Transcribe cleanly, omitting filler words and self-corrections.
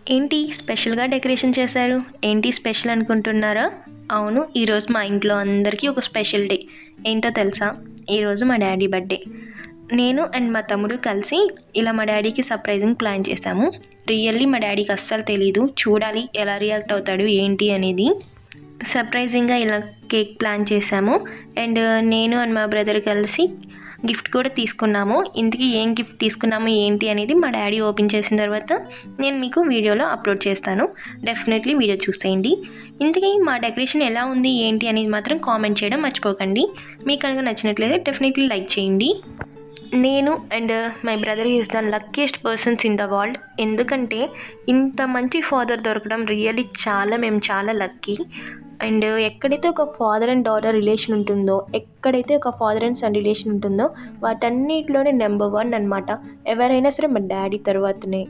ఏంటి స్పెషల్‌గా డెకరేషన్ చేశారు? ఏంటి స్పెషల్ అనుకుంటున్నారా? అవును. ఈరోజు మా ఇంట్లో అందరికీ ఒక స్పెషల్ డే. ఏంటో తెలుసా? ఈరోజు మా డ్యాడీ బర్త్‌డే. నేను అండ్ మా తమ్ముడు కలిసి ఇలా మా డ్యాడీకి సర్ప్రైజింగ్ ప్లాన్ చేశాము. రియల్లీ మా డ్యాడీకి అస్సలు తెలీదు. చూడాలి ఎలా రియాక్ట్ అవుతాడు ఏంటి అనేది. సర్ప్రైజింగ్‌గా ఇలా కేక్ ప్లాన్ చేశాము. అండ్ నేను అండ్ మా బ్రదర్ కలిసి గిఫ్ట్ కూడా తీసుకున్నాము. ఇంతకీ ఏం గిఫ్ట్ తీసుకున్నాము ఏంటి అనేది మా డ్యాడీ ఓపెన్ చేసిన తర్వాత నేను మీకు వీడియోలో అప్లోడ్ చేస్తాను. డెఫినెట్లీ వీడియో చూసేయండి. ఇంతకీ మా డెకరేషన్ ఎలా ఉంది ఏంటి అనేది మాత్రం కామెంట్ చేయడం మర్చిపోకండి. మీకు కనుక నచ్చినట్లయితే డెఫినెట్లీ లైక్ చేయండి. నేను and my brother is the luckiest persons in the world. ఎందుకంటే ఇంత మంచి ఫాదర్ దొరకడం రియల్లీ మేము చాలా లక్కీ. అండ్ ఎక్కడైతే ఒక ఫాదర్ అండ్ డాటర్ రిలేషన్ ఉంటుందో, ఎక్కడైతే ఒక ఫాదర్ అండ్ సన్ రిలేషన్ ఉంటుందో వాటన్నిటిలోనే నెంబర్ 1 అనమాట. ఎవరైనా సరే మా డాడీ తర్వాతనే.